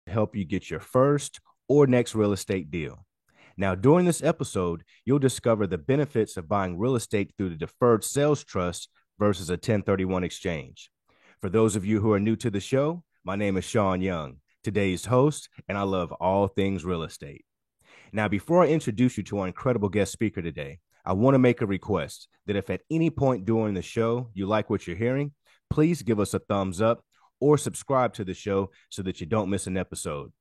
help you get your first or next real estate deal. Now, during this episode, you'll discover the benefits of buying real estate through the deferred sales trust versus a 1031 exchange. For those of you who are new to the show, my name is Sean Young, today's host, and I love all things real estate. Now, before I introduce you to our incredible guest speaker today, I want to make a request that if at any point during the show you like what you're hearing, please give us a thumbs up or subscribe to the show so that you don't miss an episode.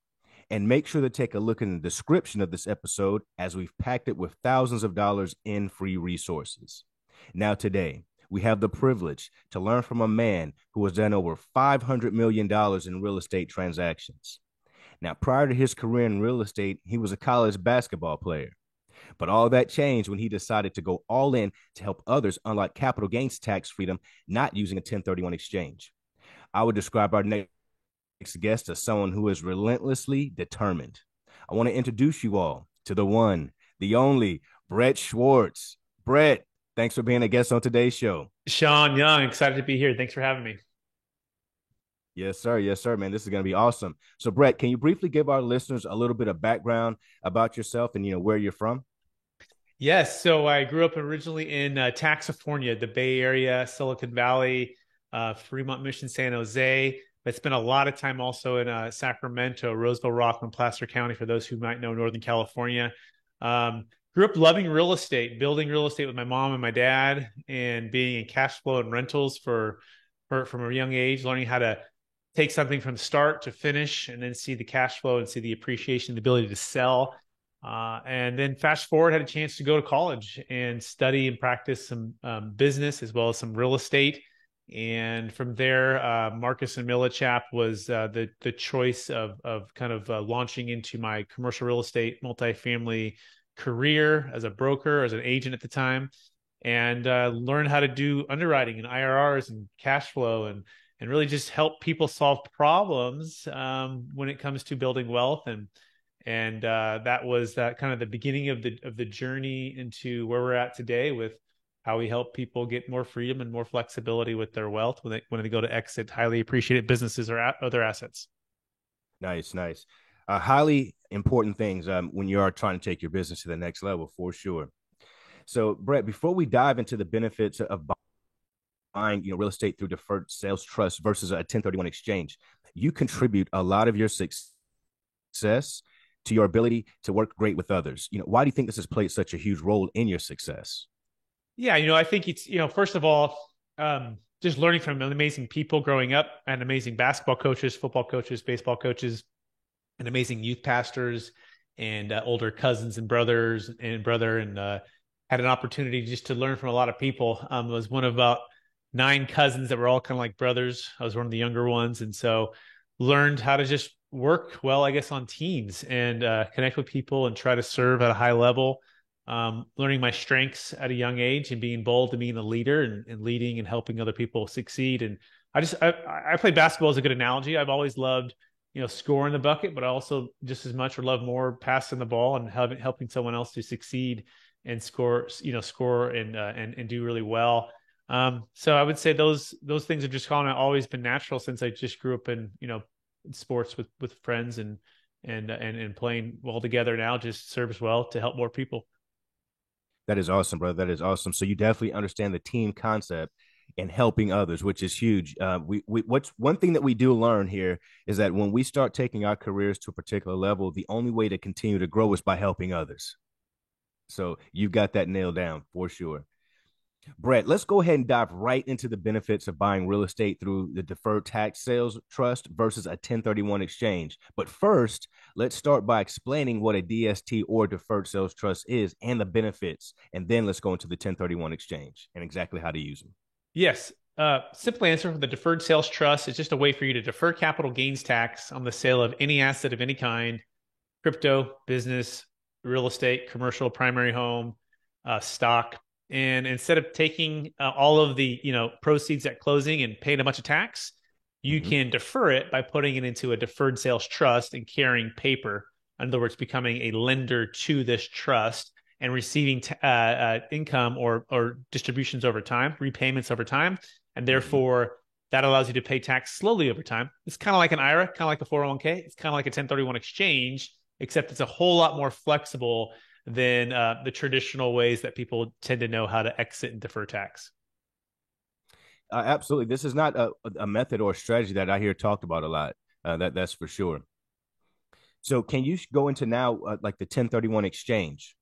And make sure to take a look in the description of this episode as we've packed it with thousands of dollars in free resources. Now, today, we have the privilege to learn from a man who has done over $500 million in real estate transactions. Now, prior to his career in real estate, he was a college basketball player. But all that changed when he decided to go all in to help others unlock capital gains tax freedom, not using a 1031 exchange. I would describe our next guest as someone who is relentlessly determined. I want to introduce you all to the one, the only, Brett Schwartz. Brett, thanks for being a guest on today's show. Sean Young, excited to be here. Thanks for having me. Yes, sir. Yes, sir, man. This is going to be awesome. So, Brett, can you briefly give our listeners a little bit of background about yourself and where you're from? Yes, so I grew up originally in Taxifornia, the Bay Area, Silicon Valley, Fremont, Mission, San Jose. But spent a lot of time also in Sacramento, Roseville, Rockland, Placer County, for those who might know Northern California. Grew up loving real estate, building real estate with my mom and my dad, and being in cash flow and rentals from a young age, learning how to take something from start to finish and then see the cash flow and see the appreciation, the ability to sell. And then fast forward, had a chance to go to college and study and practice some business as well as some real estate. And from there, Marcus and Millichap was the choice of kind of launching into my commercial real estate multifamily career as a broker, as an agent at the time, and learn how to do underwriting and IRRs and cash flow and really just help people solve problems when it comes to building wealth. And that was that kind of the beginning of the journey into where we're at today with how we help people get more freedom and more flexibility with their wealth when they go to exit highly appreciated businesses or other assets. Nice, nice. Highly important things when you are trying to take your business to the next level, for sure. So, Brett, before we dive into the benefits of buying, real estate through deferred sales trust versus a 1031 exchange, you contribute a lot of your success to your ability to work great with others. Why do you think this has played such a huge role in your success? Yeah, I think it's, first of all, just learning from amazing people growing up and amazing basketball coaches, football coaches, baseball coaches, and amazing youth pastors and older cousins and brothers and brother and had an opportunity just to learn from a lot of people. I was one of about 9 cousins that were all kind of like brothers. I was one of the younger ones. And so learned how to just work well, I guess, on teams and connect with people and try to serve at a high level. Learning my strengths at a young age and being bold and being a leader and leading and helping other people succeed. And I play basketball as a good analogy. I've always loved, scoring the bucket, but I also just as much or love more passing the ball and helping someone else to succeed and score and do really well. So I would say those things have just kind of always been natural since I just grew up in, sports with friends and playing well together now just serves well to help more people. That is awesome, brother. That is awesome. So you definitely understand the team concept and helping others, which is huge. What's one thing that we do learn here is that when we start taking our careers to a particular level, the only way to continue to grow is by helping others. So you've got that nailed down for sure. Brett, let's go ahead and dive right into the benefits of buying real estate through the deferred tax sales trust versus a 1031 exchange. But first, let's start by explaining what a DST or deferred sales trust is and the benefits. And then let's go into the 1031 exchange and exactly how to use them. Yes. Simple answer for the deferred sales trust is just a way for you to defer capital gains tax on the sale of any asset of any kind, crypto, business, real estate, commercial, primary home, stock. And instead of taking all of the proceeds at closing and paying a bunch of tax, you Mm-hmm. can defer it by putting it into a deferred sales trust and carrying paper. In other words, becoming a lender to this trust and receiving income or distributions over time, repayments over time, and Mm-hmm. therefore That allows you to pay tax slowly over time. It's kind of like an IRA, kind of like a 401k. It's kind of like a 1031 exchange, except it's a whole lot more flexible than the traditional ways that people tend to know how to exit and defer tax. Absolutely. This is not a method or a strategy that I hear talked about a lot. That's for sure. So can you go into now like the 1031 exchange?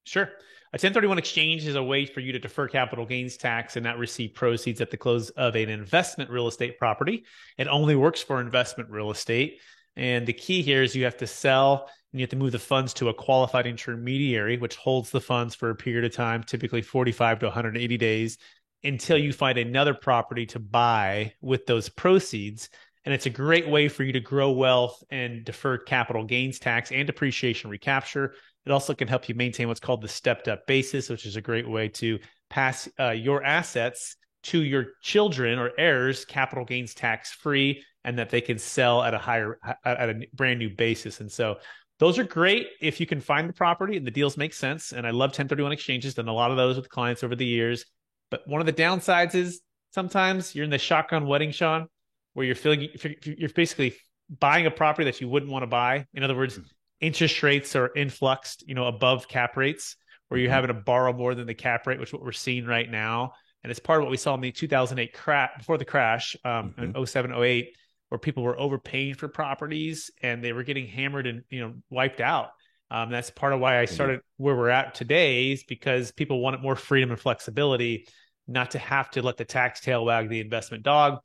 Sure. A 1031 exchange is a way for you to defer capital gains tax and not receive proceeds at the close of an investment real estate property. It only works for investment real estate. And the key here is you have to sell and you have to move the funds to a qualified intermediary, which holds the funds for a period of time, typically 45 to 180 days, until you find another property to buy with those proceeds. And it's a great way for you to grow wealth and defer capital gains tax and depreciation recapture. It also can help you maintain what's called the stepped up basis, which is a great way to pass your assets to your children or heirs capital gains tax free, and that they can sell at a brand new basis. And so those are great if you can find the property and the deals make sense. And I love 1031 exchanges, done a lot of those with clients over the years. But one of the downsides is sometimes you're in the shotgun wedding, Sean, where you're basically buying a property that you wouldn't want to buy. In other words, interest rates are influxed, above cap rates, where you're having to borrow more than the cap rate, which is what we're seeing right now. And it's part of what we saw in the 2008 crash, before the crash, in 07, 08, where people were overpaying for properties and they were getting hammered and, wiped out. That's part of why I started where we're at today, is because people wanted more freedom and flexibility, not to have to let the tax tail wag the investment dog.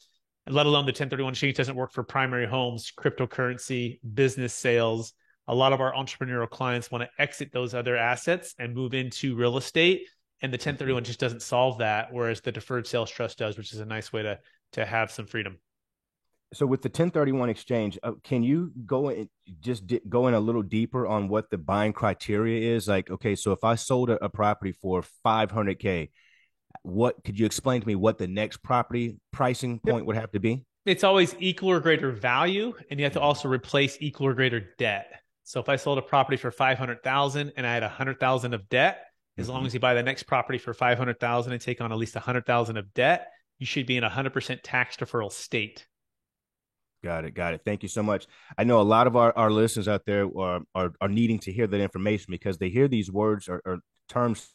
And let alone the 1031 exchange doesn't work for primary homes, cryptocurrency, business sales. A lot of our entrepreneurial clients want to exit those other assets and move into real estate. And the 1031 just doesn't solve that, whereas the deferred sales trust does, which is a nice way to have some freedom. So with the 1031 exchange, can you go in a little deeper on what the buying criteria is? Like, okay, so if I sold a property for 500K, what could you explain to me what the next property pricing point would have to be? It's always equal or greater value, and you have to also replace equal or greater debt. So if I sold a property for 500,000 and I had 100,000 of debt, as long as you buy the next property for 500,000 and take on at least 100,000 of debt, you should be in 100% tax deferral state. Got it. Got it. Thank you so much. I know a lot of our listeners out there are needing to hear that information because they hear these words or terms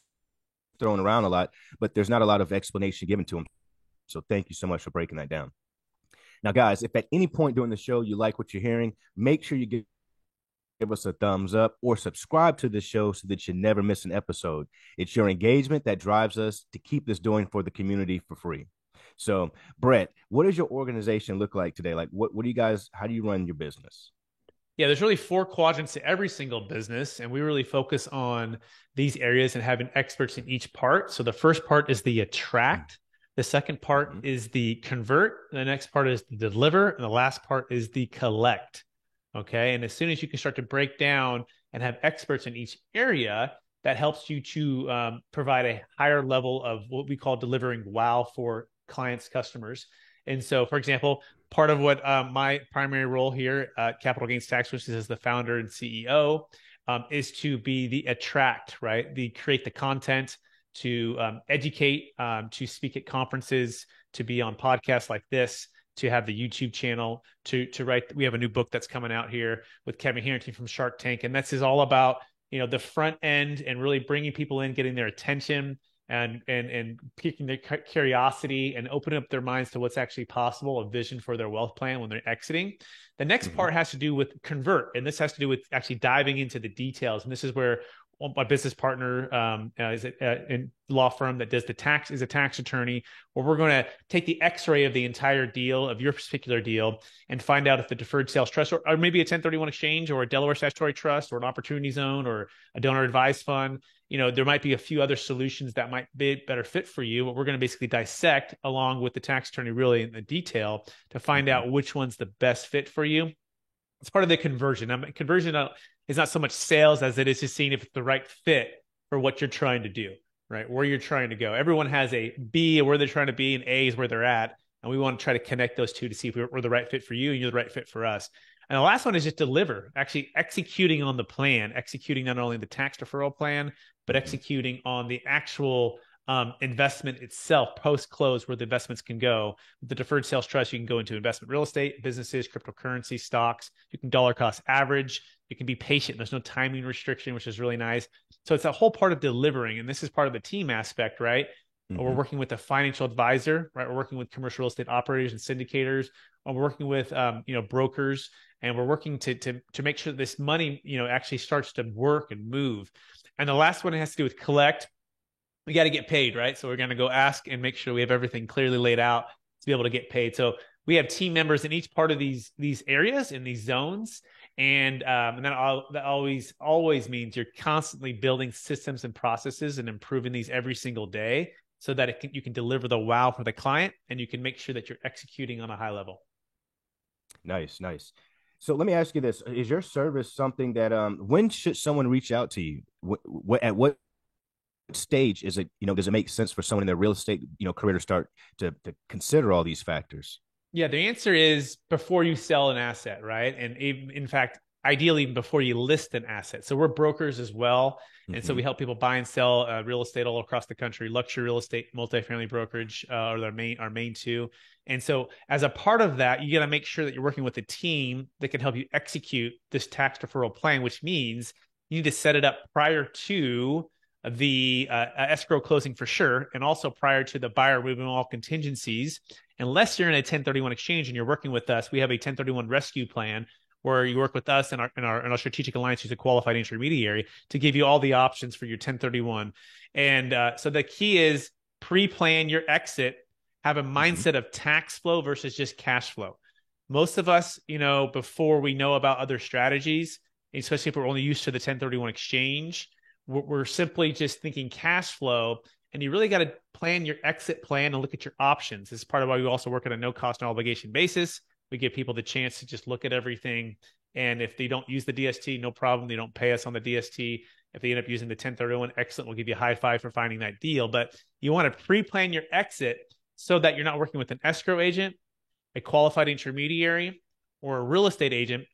thrown around a lot, but there's not a lot of explanation given to them. So thank you so much for breaking that down. Now, guys, if at any point during the show you like what you're hearing, make sure you give us a thumbs up or subscribe to the show so that you never miss an episode. It's your engagement that drives us to keep this doing for the community for free. So, Brett, what does your organization look like today? Like, what do you guys, how do you run your business? Yeah, there's really 4 quadrants to every single business, and we really focus on these areas and having experts in each part. So the first part is the attract. The second part is the convert. The next part is the deliver. And the last part is the collect. Okay. And as soon as you can start to break down and have experts in each area, that helps you to provide a higher level of what we call delivering wow for clients, customers. And so, for example, part of what my primary role here at Capital Gains Tax, which is as the founder and CEO, is to be the attract, right? The create the content, to educate, to speak at conferences, to be on podcasts like this, to have the YouTube channel, to write. We have a new book that's coming out here with Kevin Harrington from Shark Tank, and this is all about the front end and really bringing people in, getting their attention, and piquing their curiosity and opening up their minds to what's actually possible, a vision for their wealth plan when they're exiting. The next part has to do with convert, and this has to do with actually diving into the details. And this is where my business partner is in law firm that does the tax, is a tax attorney, where we're going to take the x-ray of the entire deal, of your particular deal, and find out if the deferred sales trust or maybe a 1031 exchange or a Delaware statutory trust or an opportunity zone or a donor advised fund, there might be a few other solutions that might be a better fit for you, but we're going to basically dissect along with the tax attorney really in the detail to find out which one's the best fit for you. It's part of the conversion. Conversion is not so much sales as it is just seeing if it's the right fit for what you're trying to do, right? Where you're trying to go. Everyone has a B, where they're trying to be, and A is where they're at. And we want to try to connect those two to see if we're the right fit for you and you're the right fit for us. And the last one is just deliver, actually executing on the plan, executing not only the tax deferral plan, but executing on the actual investment itself post-close where the investments can go. With the deferred sales trust, you can go into investment real estate, businesses, cryptocurrency, stocks. You can dollar cost average. You can be patient. There's no timing restriction, which is really nice. So it's a whole part of delivering. And this is part of the team aspect, right? We're working with a financial advisor, right? We're working with commercial real estate operators and syndicators. We're working with, brokers, and we're working to make sure that this money, actually starts to work and move. And the last one has to do with collect. We got to get paid, right? So we're going to go ask and make sure we have everything clearly laid out to be able to get paid. So we have team members in each part of these areas, in these zones. And that always means you're constantly building systems and processes and improving these every single day so that you can deliver the wow for the client, and you can make sure that you're executing on a high level. Nice, nice. So let me ask you this: is your service something that when should someone reach out to you? At what stage is it? Does it make sense for someone in their real estate career to start to consider all these factors? Yeah, the answer is before you sell an asset, right? And in fact, ideally before you list an asset. So we're brokers as well. And so we help people buy and sell real estate all across the country. Luxury real estate, multifamily brokerage are our main two. And so as a part of that, you got to make sure that you're working with a team that can help you execute this tax deferral plan, which means you need to set it up prior to the escrow closing for sure, and also prior to the buyer removing all contingencies. Unless you're in a 1031 exchange and you're working with us, we have a 1031 rescue plan where you work with us and our strategic alliance, who's a qualified intermediary, to give you all the options for your 1031. And so the key is pre-plan your exit, have a mindset of tax flow versus just cash flow. Most of us, before we know about other strategies, especially if we're only used to the 1031 exchange, we're simply just thinking cash flow. And you really got to plan your exit plan and look at your options. This is part of why we also work on a no cost, no obligation basis. We give people the chance to just look at everything. And if they don't use the DST, no problem. They don't pay us on the DST. If they end up using the 1031, excellent. We'll give you a high five for finding that deal. But you want to pre-plan your exit so that you're not working with an escrow agent, a qualified intermediary, or a real estate agent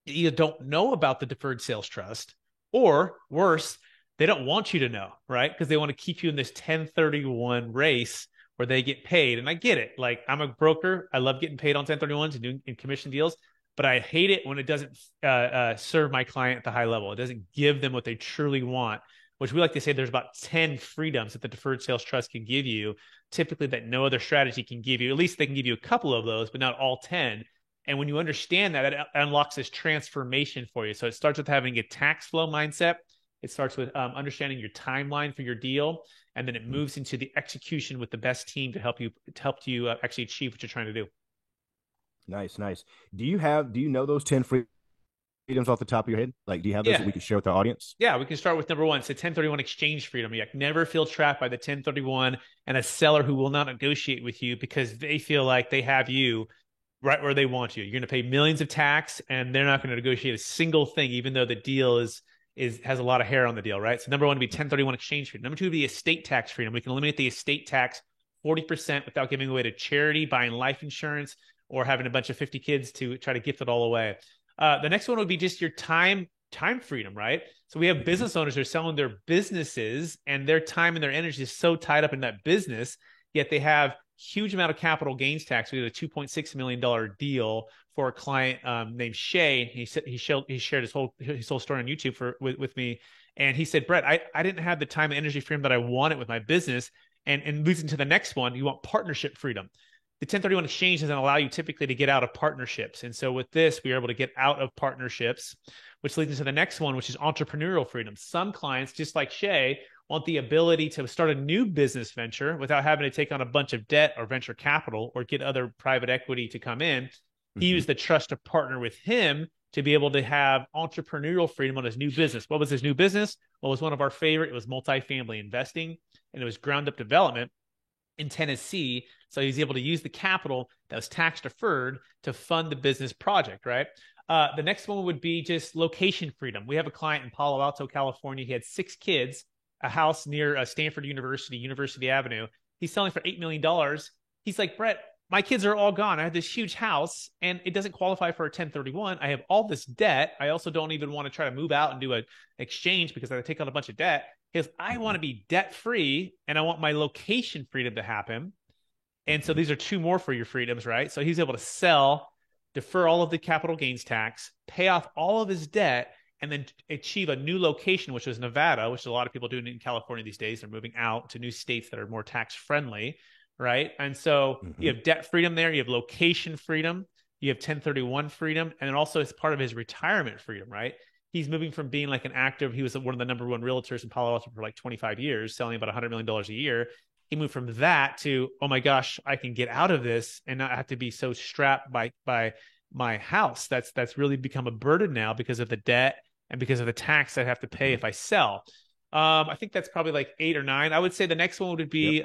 that either don't know about the deferred sales trust, or worse, they don't want you to know, right? Because they want to keep you in this 1031 race where they get paid. And I get it. Like, I'm a broker. I love getting paid on 1031s and doing commission deals, but I hate it when it doesn't serve my client at the high level. It doesn't give them what they truly want, which we like to say there's about 10 freedoms that the deferred sales trust can give you, typically that no other strategy can give you. At least they can give you a couple of those, but not all 10. And when you understand that, it unlocks this transformation for you. So it starts with having a tax flow mindset. It starts with understanding your timeline for your deal, and then it moves into the execution with the best team to help you actually achieve what you're trying to do. Nice, nice. Do you know those 10 freedoms off the top of your head? Like, do you have those that we can share with our audience? Yeah, we can start with number one. It's a 1031 exchange freedom. You never feel trapped by the 1031 and a seller who will not negotiate with you because they feel like they have you right where they want you. You're going to pay millions of tax, and they're not going to negotiate a single thing, even though the deal has a lot of hair on the deal, right? So number one would be 1031 exchange freedom. Number two would be estate tax freedom. We can eliminate the estate tax 40% without giving away to charity, buying life insurance, or having a bunch of 50 kids to try to gift it all away. The next one would be just your time freedom, right? So we have business owners who are selling their businesses, and their time and their energy is so tied up in that business, yet they have huge amount of capital gains tax. We did a $2.6 million deal for a client named Shay. He shared his whole story on YouTube with me. And he said, Brett, I didn't have the time and energy freedom that I wanted with my business. And losing to the next one, you want partnership freedom. The 1031 exchange doesn't allow you typically to get out of partnerships. And so with this, we are able to get out of partnerships, which leads into the next one, which is entrepreneurial freedom. Some clients, just like Shay, want the ability to start a new business venture without having to take on a bunch of debt or venture capital or get other private equity to come in. He used the trust to partner with him to be able to have entrepreneurial freedom on his new business. What was his new business? Well, it was one of our favorite. It was multifamily investing, and it was ground up development in Tennessee. So he's able to use the capital that was tax deferred to fund the business project, right? The next one would be just location freedom. We have a client in Palo Alto, California. He had 6 kids, a house near Stanford University, University Avenue. He's selling for $8 million. He's like, Brett, my kids are all gone. I have this huge house, and it doesn't qualify for a 1031. I have all this debt. I also don't even want to try to move out and do an exchange because I take on a bunch of debt. He goes, I want Mhm. to be debt free and I want my location freedom to happen. And so Mhm. these are two more for your freedoms, right? So he's able to sell, defer all of the capital gains tax, pay off all of his debt, and then achieve a new location, which was Nevada, which a lot of people do in California these days. They're moving out to new states that are more tax friendly, right? And so you Mhm. have debt freedom there, you have location freedom, you have 1031 freedom, and then also as part of his retirement freedom, right? He's moving from being like an active, he was one of the number one realtors in Palo Alto for like 25 years, selling about $100 million a year. He moved from that to, oh my gosh, I can get out of this and not have to be so strapped by my house. That's really become a burden now because of the debt and because of the tax I have to pay Mhm. if I sell. I think that's probably like 8 or 9. I would say the next one would Yep. be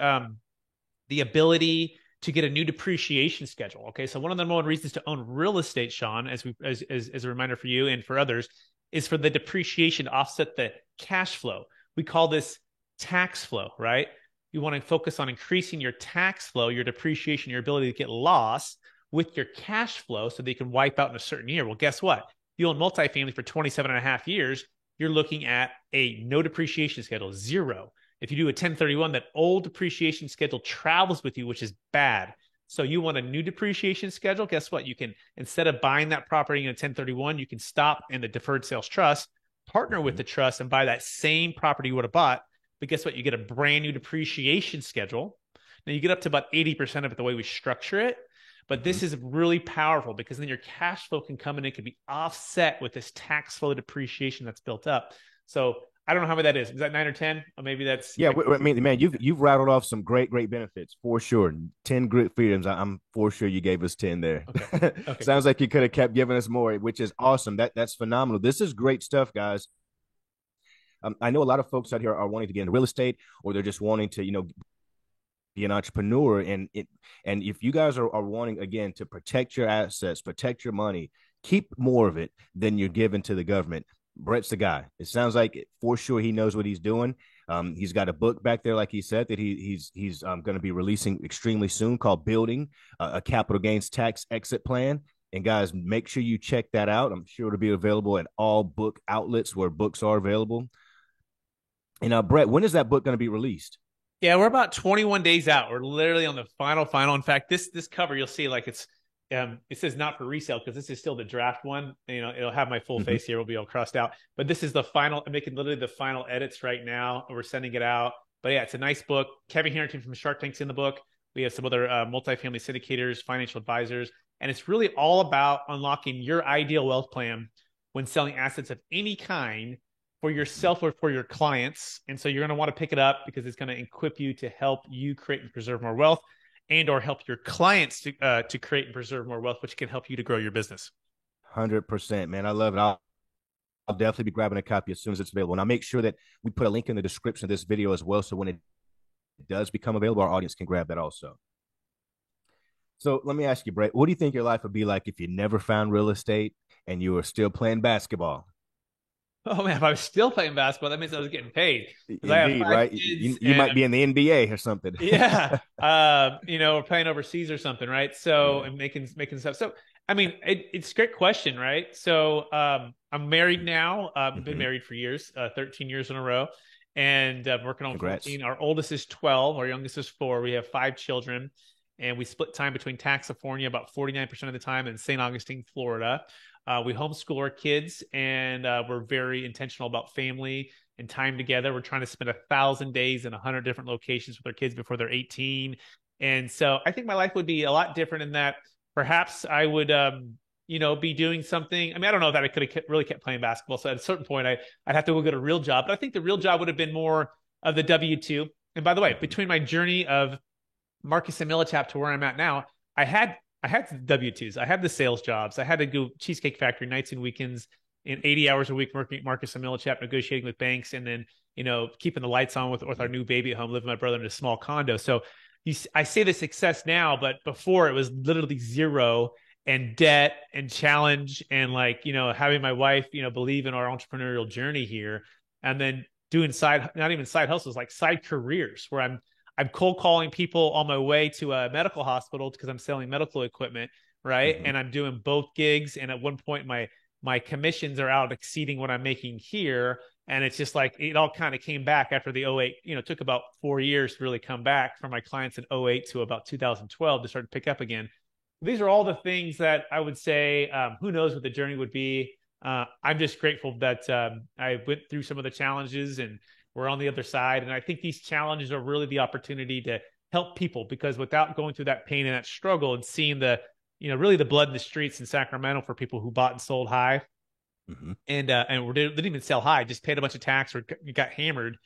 the ability to get a new depreciation schedule. Okay, so one of the number one reasons to own real estate, Sean, as a reminder for you and for others, is for the depreciation to offset the cash flow. We call this tax flow, right? You want to focus on increasing your tax flow, your depreciation, your ability to get loss with your cash flow so they can wipe out in a certain year. Well, guess what? If you own multifamily for 27 and a half years, you're looking at a no depreciation schedule, zero. If you do a 1031, that old depreciation schedule travels with you, which is bad. So you want a new depreciation schedule? Guess what? You can, instead of buying that property in a 1031, you can stop in the deferred sales trust, partner with Mhm. the trust, and buy that same property you would have bought. But guess what? You get a brand new depreciation schedule. Now you get up to about 80% of it the way we structure it. But Mhm. this is really powerful because then your cash flow can come in and it can be offset with this tax flow depreciation that's built up. So I don't know how many that is. Is that 9 or 10? Or maybe that's Yeah, I mean, man, you've rattled off some great benefits for sure. 10 great freedoms. I'm for sure you gave us 10 there. okay. Okay, Sounds cool. like you could have kept giving us more, which is awesome. That's phenomenal. This is great stuff, guys. I know a lot of folks out here are wanting to get into real estate, or they're just wanting to, be an entrepreneur. And if you guys are wanting again to protect your assets, protect your money, keep more of it than you're giving to the government. Brett's the guy. It sounds like for sure he knows what he's doing. He's got a book back there, like he said, that he's going to be releasing extremely soon, called "Building a Capital Gains Tax Exit Plan." And guys, make sure you check that out. I'm sure it'll be available at all book outlets where books are available. And Brett, when is that book going to be released? Yeah, we're about 21 days out. We're literally on the final. In fact, this cover you'll see like it says not for resale because this is still the draft one. It'll have my full Mm-hmm. face here. Will be all crossed out. But this is the final. I'm making literally the final edits right now. We're sending it out. But yeah, it's a nice book. Kevin Harrington from Shark Tank's in the book. We have some other multifamily syndicators, financial advisors, and it's really all about unlocking your ideal wealth plan when selling assets of any kind for Mm-hmm. yourself or for your clients. And so you're going to want to pick it up because it's going to equip you to help you create and preserve more wealth and or help your clients to create and preserve more wealth, which can help you to grow your business. 100%, man. I love it. I'll definitely be grabbing a copy as soon as it's available. And I'll make sure that we put a link in the description of this video as well. So when it does become available, our audience can grab that also. So let me ask you, Brett, what do you think your life would be like if you never found real estate and you were still playing basketball? Oh man, if I was still playing basketball, that means I was getting paid because I have Indeed, five right? kids You and might be in the NBA or something. yeah, we're playing overseas or something, right? So Yeah. and making stuff. So I mean, it's a great question, right? So I'm married now. Been Mm-hmm. married for years, 13 years in a row, and working on Congrats. 14. Our oldest is 12. Our youngest is 4. We have 5 children, and we split time between Taxifornia about 49% of the time and St. Augustine, Florida. We homeschool our kids, and we're very intentional about family and time together. We're trying to spend 1,000 days in 100 different locations with our kids before they're 18. And so I think my life would be a lot different in that perhaps I would, be doing something. I mean, I don't know that I could have really kept playing basketball. So at a certain point, I'd have to go get a real job. But I think the real job would have been more of the W-2. And by the way, Mm-hmm. between my journey of Marcus and Millichap to where I'm at now, I had W-2s. I had the sales jobs. I had to go Cheesecake Factory nights and weekends in 80 hours a week working at Marcus and Millichap, negotiating with banks, and then, keeping the lights on with our new baby at home, living with my brother in a small condo. So I say the success now, but before it was literally zero and debt and challenge and like, having my wife, believe in our entrepreneurial journey here. And then doing not even side hustles, like side careers where I'm cold calling people on my way to a medical hospital because I'm selling medical equipment, right? Mm-hmm. And I'm doing both gigs. And at one point, my commissions are out exceeding what I'm making here. And it's just like it all kind of came back after the '08, it took about 4 years to really come back for my clients in '08 to about 2012 to start to pick up again. These are all the things that I would say, who knows what the journey would be. I'm just grateful that I went through some of the challenges and we're on the other side. And I think these challenges are really the opportunity to help people, because without going through that pain and that struggle and seeing really the blood in the streets in Sacramento for people who bought and sold high, Mm-hmm. and didn't even sell high, just paid a bunch of tax or got hammered,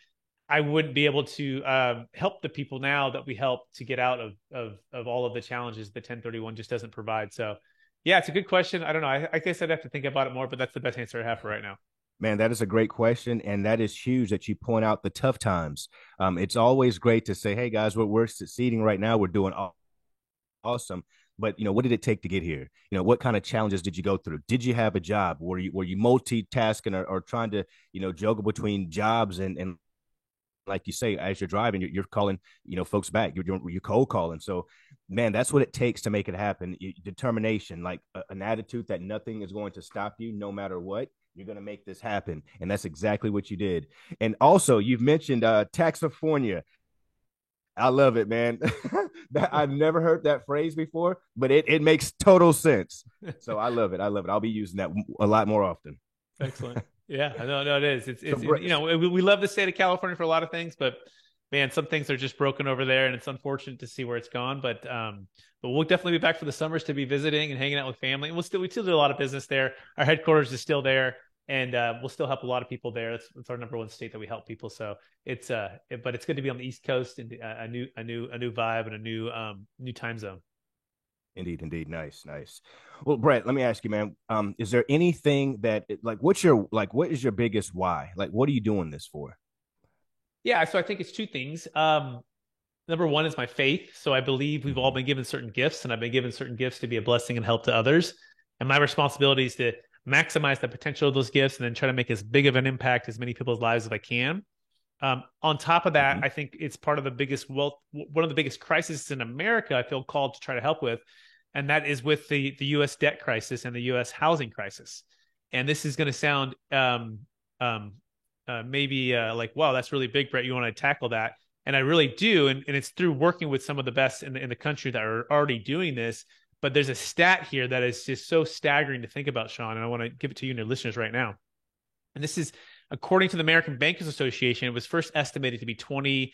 I wouldn't be able to help the people now that we help to get out of all of the challenges that 1031 just doesn't provide. So, yeah, it's a good question. I don't know. I guess I'd have to think about it more, but that's the best answer I have for right now. Man, that is a great question, and that is huge that you point out the tough times. It's always great to say, "Hey guys, we're succeeding right now. We're doing awesome." But what did it take to get here? What kind of challenges did you go through? Did you have a job? Were you multitasking or trying to juggle between jobs and like you say, as you're driving, you're calling folks back. You're cold calling. So, man, that's what it takes to make it happen. Determination, like an attitude that nothing is going to stop you, no matter what. You're going to make this happen, and that's exactly what you did. And also, you've mentioned Taxifornia. I love it, man. I've never heard that phrase before, but it makes total sense. So I love it. I love it. I'll be using that a lot more often. Excellent. Yeah, no, it is. So, We love the state of California for a lot of things, but man, some things are just broken over there, and it's unfortunate to see where it's gone. But we'll definitely be back for the summers to be visiting and hanging out with family. And we still do a lot of business there. Our headquarters is still there, and we'll still help a lot of people there. That's our number one state that we help people. So but it's good to be on the East Coast and a new vibe and a new time zone. Indeed, indeed. Nice, nice. Well, Brett, let me ask you, man. Is there anything that what is your biggest why? Like, what are you doing this for? Yeah, so I think it's two things. Number one is my faith. So I believe we've all Mm-hmm. been given certain gifts, and I've been given certain gifts to be a blessing and help to others. And my responsibility is to maximize the potential of those gifts and then try to make as big of an impact as many people's lives as I can. On top of that, Mm-hmm. I think it's part of one of the biggest crises in America I feel called to try to help with, and that is with the U.S. debt crisis and the U.S. housing crisis. And this is going to sound um, maybe like, wow, that's really big, Brett. You want to tackle that? And I really do. And it's through working with some of the best in the country that are already doing this. But there's a stat here that is just so staggering to think about, Sean. And I want to give it to you and your listeners right now. And this is according to the American Bankers Association. It was first estimated to be $25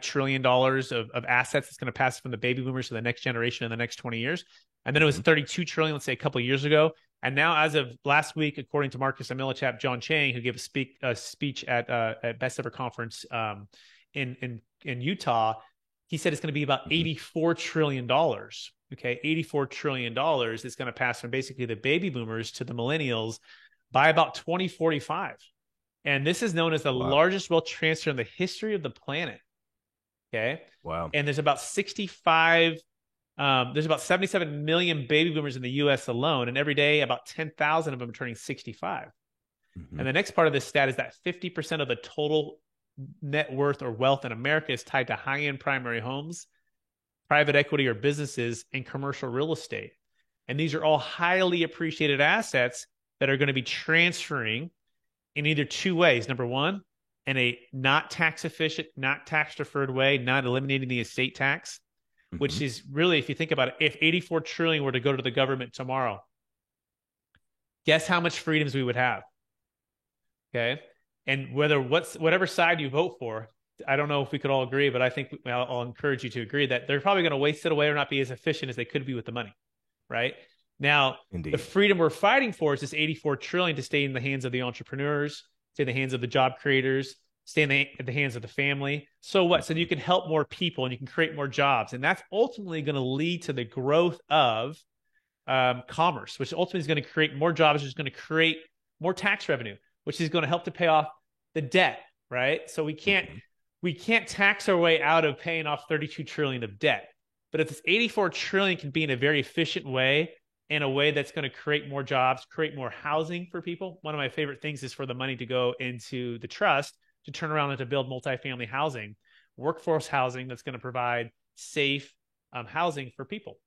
trillion of assets that's going to pass from the baby boomers to the next generation in the next 20 years. And then it was 32 trillion, let's say a couple of years ago. And now, as of last week, according to Marcus Millichap, John Chang, who gave a speech at Best Ever Conference in Utah, he said it's going to be about $84 trillion. Okay, $84 trillion is going to pass from basically the baby boomers to the millennials by about 2045. And this is known as the Wow. largest wealth transfer in the history of the planet. Okay. Wow. And there's about 77 million baby boomers in the US alone. And every day, about 10,000 of them are turning 65. Mm-hmm. And the next part of this stat is that 50% of the total net worth or wealth in America is tied to high end primary homes, private equity or businesses, and commercial real estate. And these are all highly appreciated assets that are going to be transferring in either two ways. Number one, in a not tax efficient, not tax deferred way, not eliminating the estate tax, which Mm-hmm. is really, if you think about it, if 84 trillion were to go to the government tomorrow, guess how much freedoms we would have. Okay. And whatever side you vote for, I don't know if we could all agree, but I think I'll encourage you to agree that they're probably going to waste it away or not be as efficient as they could be with the money. Right. Now, the Indeed. freedom we're fighting for is this 84 trillion to stay in the hands of the entrepreneurs, stay in the hands of the job creators, stay in the hands of the family. So what? So you can help more people and you can create more jobs. And that's ultimately going to lead to the growth of commerce, which ultimately is going to create more jobs, which is going to create more tax revenue, which is going to help to pay off the debt, right? So Mm-hmm. we can't tax our way out of paying off 32 trillion of debt. But if this 84 trillion can be in a very efficient way, in a way that's going to create more jobs, create more housing for people. One of my favorite things is for the money to go into the trust to turn around and to build multifamily housing, workforce housing that's going to provide safe housing for people.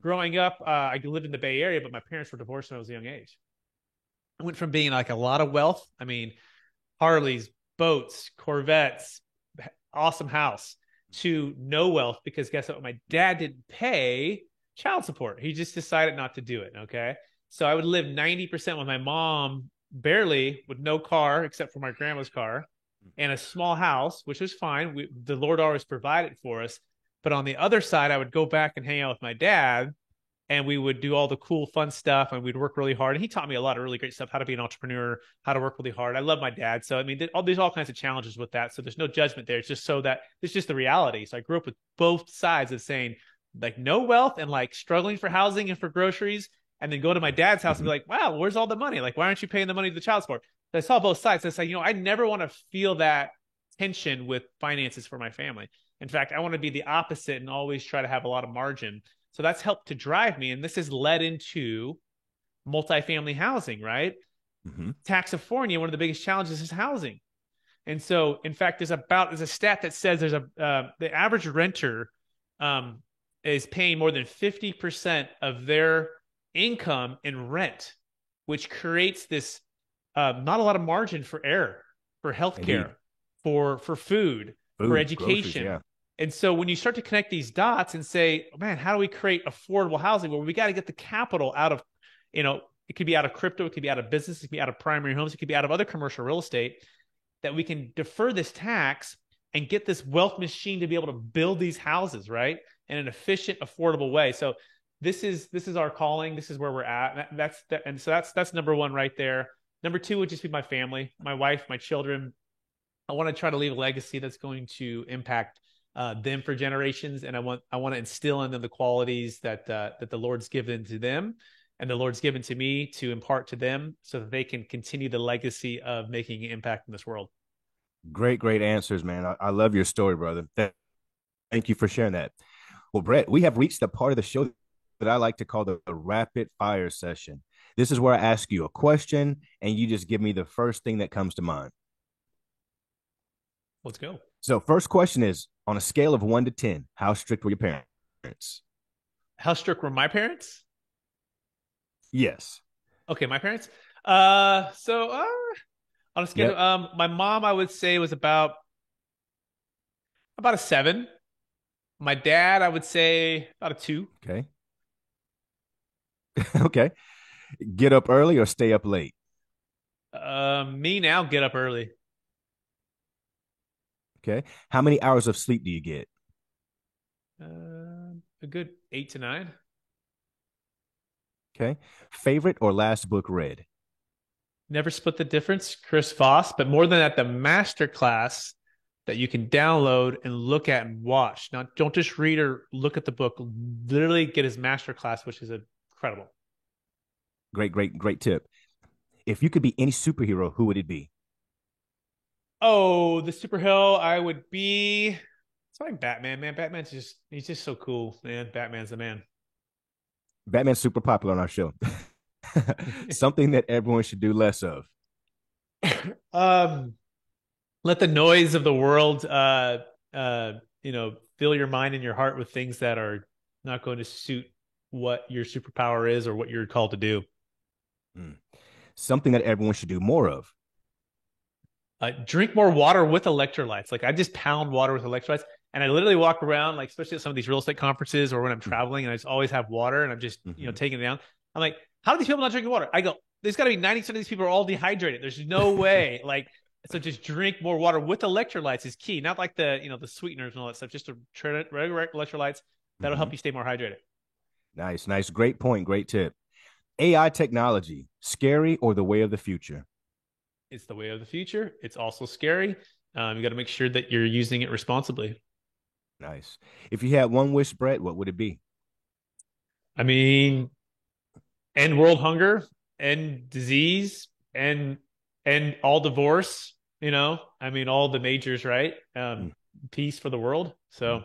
Growing up, I lived in the Bay Area, but my parents were divorced when I was a young age. I went from being like a lot of wealth. I mean, Harleys, boats, Corvettes, awesome house, to no wealth because guess what? My dad didn't pay child support. He just decided not to do it. Okay. So I would live 90% with my mom, barely, with no car except for my grandma's car, and a small house, which was fine. The Lord always provided for us. But on the other side, I would go back and hang out with my dad, and we would do all the cool, fun stuff, and we'd work really hard. And he taught me a lot of really great stuff: how to be an entrepreneur, how to work really hard. I love my dad, so I mean, there's all kinds of challenges with that. So there's no judgment there. It's just so that it's just the reality. So I grew up with both sides of saying like no wealth and like struggling for housing and for groceries, and then go to my dad's house and be like, "Wow, where's all the money? Like, why aren't you paying the money to the child support?" So I saw both sides. So it's like, I never want to feel that tension with finances for my family. In fact, I want to be the opposite and always try to have a lot of margin. So that's helped to drive me. And this has led into multifamily housing, right? Mm-hmm. Taxifornia, one of the biggest challenges is housing. And so, in fact, there's a stat that says the average renter is paying more than 50% of their income in rent, which creates this not a lot of margin for error, for healthcare, for food, for education. Groceries, yeah. And so when you start to connect these dots and say, oh, man, how do we create affordable housing? Well, we got to get the capital out of, it could be out of crypto, it could be out of business, it could be out of primary homes, it could be out of other commercial real estate, that we can defer this tax and get this wealth machine to be able to build these houses, right? In an efficient, affordable way. So this is our calling. This is where we're at. That's number one right there. Number two would just be my family, my wife, my children. I want to try to leave a legacy that's going to impact them for generations, and I want to instill in them the qualities that the Lord's given to them, and the Lord's given to me to impart to them, so that they can continue the legacy of making an impact in this world. Great answers, man. I love your story, brother. Thank you for sharing that. Well, Brett, we have reached the part of the show that I like to call the rapid fire session. This is where I ask you a question and you just give me the first thing that comes to mind. Let's go. So, first question is, on a scale of 1 to 10, how strict were your parents? How strict were my parents? Yes. Okay, my parents. On a scale, my mom, I would say, was about a 7. My dad, I would say about a 2. Okay. Okay. Get up early or stay up late? Me now, get up early. Okay. How many hours of sleep do you get? A good 8 to 9. Okay. Favorite or last book read? Never Split the Difference, Chris Voss, but more than that, the master class that you can download and look at and watch. Now, don't just read or look at the book. Literally get his master class, which is incredible. Great tip. If you could be any superhero, who would it be? Oh, the superhero I would be. It's like Batman, man. He's just so cool, man. Batman's the man. Batman's super popular on our show. Something that everyone should do less of. Let the noise of the world, fill your mind and your heart with things that are not going to suit what your superpower is or what you're called to do. Something that everyone should do more of. Drink more water with electrolytes. Like I just pound water with electrolytes, and I literally walk around, like especially at some of these real estate conferences or when I'm traveling, and I just always have water, and I'm just taking it down. I'm like, how do these people not drinking water? I go, there's got to be 90% of these people are all dehydrated. There's no way. So just drink more water with electrolytes is key. Not like the sweeteners and all that stuff. Just regular electrolytes that'll help you stay more hydrated. Nice. Great point. Great tip. AI technology, scary or the way of the future? It's the way of the future. It's also scary. You got to make sure that you're using it responsibly. Nice. If you had one wish, Brett, what would it be? I mean, end world hunger, end disease, and all divorce. All the majors, right? Peace for the world. So,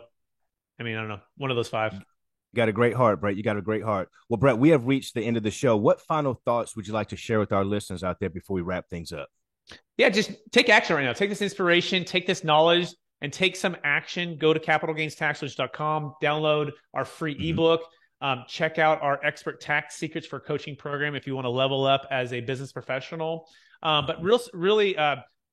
I don't know. One of those 5. You got a great heart, Brett. You got a great heart. Well, Brett, we have reached the end of the show. What final thoughts would you like to share with our listeners out there before we wrap things up? Yeah, just take action right now. Take this inspiration, take this knowledge, and take some action. Go to capitalgainstaxlers.com, download our free ebook. Check out our Expert Tax Secrets for Coaching program if you want to level up as a business professional. But really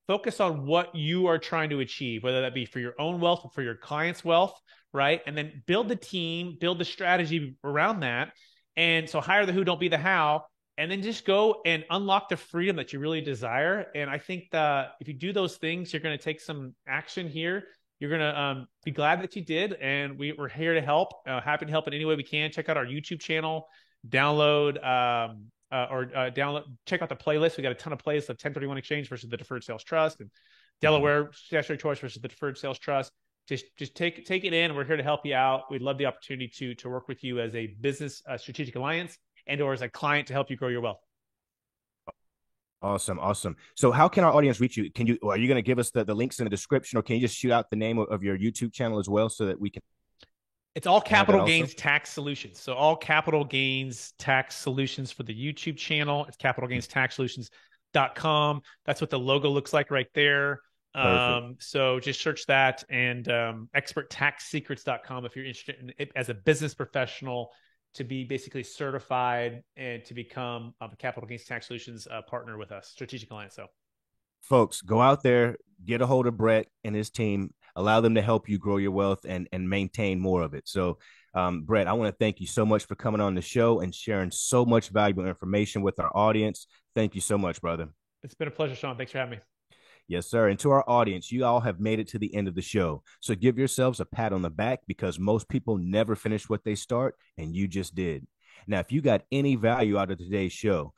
focus on what you are trying to achieve, whether that be for your own wealth or for your client's wealth, right? And then build the team, build the strategy around that. And so hire the who, don't be the how, and then just go and unlock the freedom that you really desire. And I think that if you do those things, you're going to take some action here. You're going to be glad that you did. And we're here to help, happy to help in any way we can. Check out our YouTube channel, download check out the playlist. We got a ton of playlists of 1031 exchange versus the deferred sales trust, and Delaware statutory choice versus the deferred sales trust. Just take it in. We're here to help you out. We'd love the opportunity to work with you as a business strategic alliance and or as a client to help you grow your wealth. Awesome. So how can our audience reach you? Are you going to give us the links in the description, or can you just shoot out the name of your YouTube channel as well so that we can? It's All Capital Gains Tax Solutions. So All Capital Gains Tax Solutions for the YouTube channel. It's capitalgainstaxsolutions.com. That's what the logo looks like right there. So just search that, and experttaxsecrets.com if you're interested in it as a business professional to be basically certified and to become a Capital Gains Tax Solutions partner with us, strategic alliance. So folks, go out there, get a hold of Brett and his team, allow them to help you grow your wealth and maintain more of it. So Brett, I want to thank you so much for coming on the show and sharing so much valuable information with our audience. Thank you so much, brother. It's been a pleasure, Sean. Thanks for having me. Yes, sir. And to our audience, you all have made it to the end of the show. So give yourselves a pat on the back, because most people never finish what they start, and you just did. Now, if you got any value out of today's show,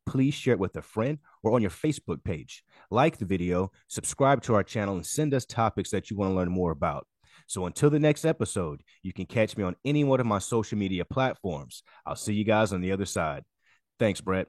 please share it with a friend or on your Facebook page. Like the video, subscribe to our channel, and send us topics that you want to learn more about. So until the next episode, you can catch me on any one of my social media platforms. I'll see you guys on the other side. Thanks, Brett.